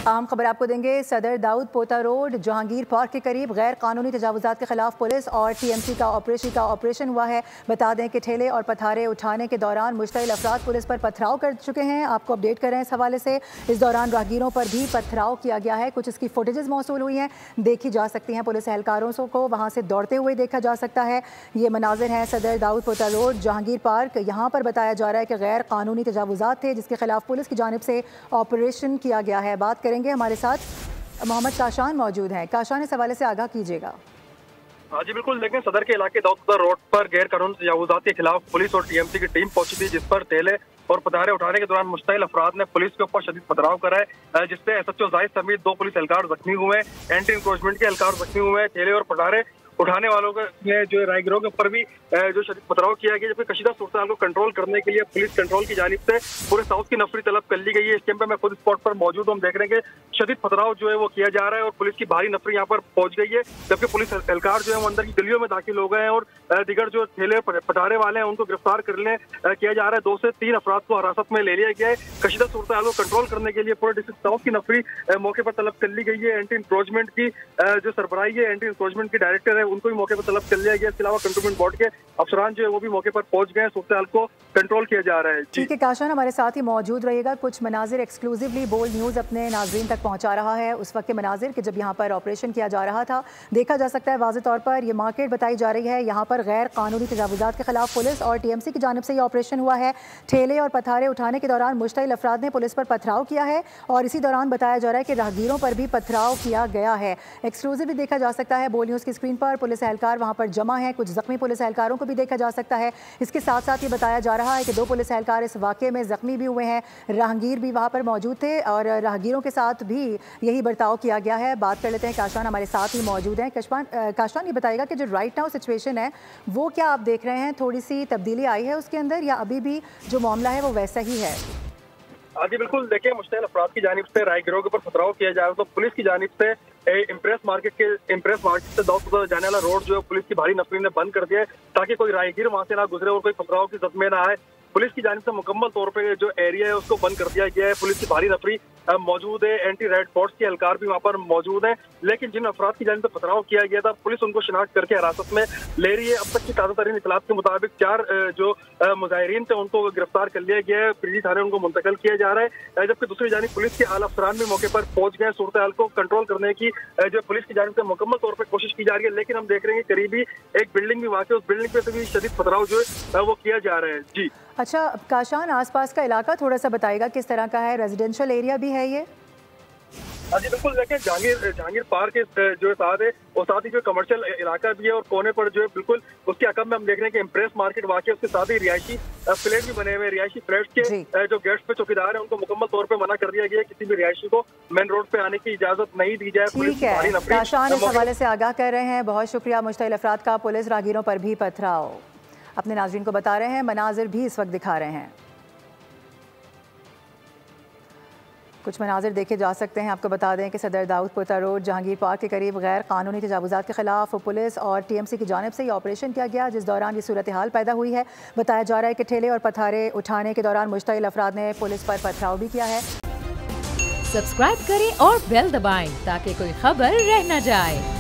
अहम खबर आपको देंगे। सदर दाऊद पोता रोड जहांगीर पार्क के करीब गैर कानूनी तजावुजात के खिलाफ पुलिस और TMC का ऑपरेशन हुआ है। बता दें कि ठेले और पथारे उठाने के दौरान मुश्तइल अफराद पुलिस पर पथराव कर चुके हैं। आपको अपडेट कर रहे हैं इस हवाले से। इस दौरान राहगीरों पर भी पथराव किया गया है। कुछ इसकी फुटेजेस मौसूल हुई हैं, देखी जा सकती हैं। पुलिस एहलकारों को वहाँ से दौड़ते हुए देखा जा सकता है। ये मनाजिर हैं सदर दाऊद पोता रोड जहांगीर पार्क। यहाँ पर बताया जा रहा है कि गैर कानूनी तजावुजात थे जिसके खिलाफ पुलिस की जानिब से ऑपरेशन किया गया है। बात करेंगे, हमारे साथ मोहम्मद काशान मौजूद हैं। काशान, इस हवाले से आगाह कीजिएगा। हाँ जी बिल्कुल, लेकिन सदर के इलाके दाऊद रोड पर गैर कानूनी तजावुजात के खिलाफ पुलिस और TMC की टीम पहुंची थी, जिस पर ठेले और पथारे उठाने के दौरान मुश्तइल अफराद ने पुलिस के ऊपर शदीद पथराव करा है, जिससे SHO जाहिद समेत 2 पुलिस एहलकार जख्मी हुए हैं। एंटी इंक्रोचमेंट के एहलकार जख्मी हुए हैं। ठेले और पथारे उठाने वालों के जो राहगीरों के ऊपर भी जो शदीद पथराव किया गया, जबकि कशीदा सूरत को कंट्रोल करने के लिए पुलिस कंट्रोल की जानिब से पूरे साउथ की नफरी तलब कर ली गई है। इस टाइम पे मैं खुद स्पॉट पर मौजूद हूँ। हम देख रहे हैं कि शदीद पथराव जो है वो किया जा रहा है और पुलिस की भारी नफरी यहाँ पर पहुंच गई है, जबकि पुलिस एहलकार जो है वो अंदर की गलियों में दाखिल हो गए हैं और दिगर जो ठेले पटारे वाले हैं उनको गिरफ्तार करने किया जा रहा है। 2 से 3 अफराद को हिरासत में ले लिया गया है। कशीदा सूरत को कंट्रोल करने के लिए पूरे डिस्ट्रिक्ट साउथ की नफरी मौके पर तलब कर ली गई है। एंटी इंक्रोचमेंट की जो सरबराही है, एंटी इंक्रोचमेंट की डायरेक्टर है, उनको भी मौके पर तलब कर लिया गया। इसके अलावा कंटोनमेंट बोर्ड के अफसरान जो है वो भी मौके पर पहुंच गए। सूरत को कंट्रोल किया जा रहा है। ठीक है काशान, हमारे साथ ही मौजूद रहिएगा। कुछ मनाजिर एक्सक्लूसिवली बोल्ड न्यूज़ अपने नाजरीन तक पहुंचा रहा है। उस वक्त के मनाजिर कि जब यहाँ पर ऑपरेशन किया जा रहा था, देखा जा सकता है वाज़ेह तौर पर ये मार्केट बताई जा रही है। यहाँ पर गैर कानूनी तजावुजात के खिलाफ पुलिस और TMC की जानिब से ये ऑपरेशन हुआ है। ठेले और पथारे उठाने के दौरान मुश्तइल अफराद ने पुलिस पर पथराव किया है और इसी दौरान बताया जा रहा है कि राहगीरों पर भी पथराव किया गया है। एक्सक्लूसिवली देखा जा सकता है बोल्ड न्यूज़ की स्क्रीन पर। पुलिस एहलकार वहाँ पर जमा है, कुछ जख्मी पुलिस एहलकारों को भी देखा जा सकता है। इसके साथ साथ ये बताया जा रहा है कि 2 पुलिस एहलकार इस वाक़े में जख्मी भी हुए हैं। राहगीर भी वहाँ पर मौजूद थे और राहगीरों के साथ भी यही बर्ताव किया गया है। बात कर लेते हैं, काशान हमारे साथ ही मौजूद हैं। काशान, ये बताइएगा कि जो राइट नाउ सिचुएशन है वो क्या आप देख रहे हैं? थोड़ी सी तब्दीली आई है उसके अंदर या अभी भी जो मामला है वो वैसा ही है? जी बिल्कुल, देखिए मुश्तइल अफराद की जानिब से राहगीरों के ऊपर पथराव किया जा रहा है, तो पुलिस की जानिब से इम्प्रेस मार्केट से दाऊद जाने वाला रोड जो है पुलिस की भारी नफरी ने बंद कर दिया है, ताकि कोई राहगीर वहां से ना गुजरे और कोई पथराव की जद में ना आए। पुलिस की जानिब से मुकम्मल तौर पे जो एरिया है उसको बंद कर दिया गया है। पुलिस की भारी नफरी मौजूद है। एंटी रेड फोर्स के एहलकार भी वहाँ पर मौजूद है, लेकिन जिन अफराद की जानिब से पथराव किया गया था पुलिस उनको शिनाख्त करके हिरासत में ले रही है। अब तक की ताज़ा तरीन इतलात के मुताबिक 4 जो मुजाहिरीन थे उनको गिरफ्तार कर लिया गया है। पीजी थाने उनको मुंतकिल किया जा रहा है, जबकि दूसरी जानिब पुलिस के आला अफसरान भी मौके पर पहुंच गए। सूरत हाल को कंट्रोल करने की जो पुलिस की जानिब से मुकम्मल तौर पर कोशिश की जा रही है, लेकिन हम देख रहे हैं कि करीबी एक बिल्डिंग भी वाक़ है, उस बिल्डिंग पे भी शदीद पथराव जो है वो किया जा रहा है। जी अच्छा काशान, आसपास का इलाका थोड़ा सा बताइएगा किस तरह का है? रेजिडेंशियल एरिया भी है ये? जी बिल्कुल, देखें जहांगीर पार्क जो है साथ है और साथ ही जो कमर्शियल इलाका भी है और कोने पर जो है बिल्कुल उसके अकब में हम देख रहे हैं कि इम्प्रेस मार्केट वाकई, उसके साथ ही रिहायशी फ्लैट भी बने हुए हैं। रिहायशी फ्लैट के जो गेट्स पे चौकीदार है उनको मुकम्मल तौर पे मना कर दिया गया है, किसी भी रिहायशी को मेन रोड पे आने की इजाजत नहीं दी जाए। ठीक है काशान, इस हवाले से आगाह कर रहे हैं। बहुत शुक्रिया। मुश्तइल अफराद का पुलिस राहगीरों पर भी पथराव अपने नाज़रीन को बता रहे हैं। मनाजिर भी इस वक्त दिखा रहे हैं। कुछ मनाजिर देखे जा सकते हैं। आपको बता दें कि सदर दाऊद पोता रोड जहांगीर पार्क के करीब गैर कानूनी तजावुजात के खिलाफ पुलिस और TMC की जानिब से ये ऑपरेशन किया गया, जिस दौरान ये सूरत हाल पैदा हुई है। बताया जा रहा है कि ठेले और पथारे उठाने के दौरान मुश्तइल अफराद ने पुलिस पर पथराव भी किया है। सब्सक्राइब करें और बेल दबाएं ताकि कोई खबर रह न जाए।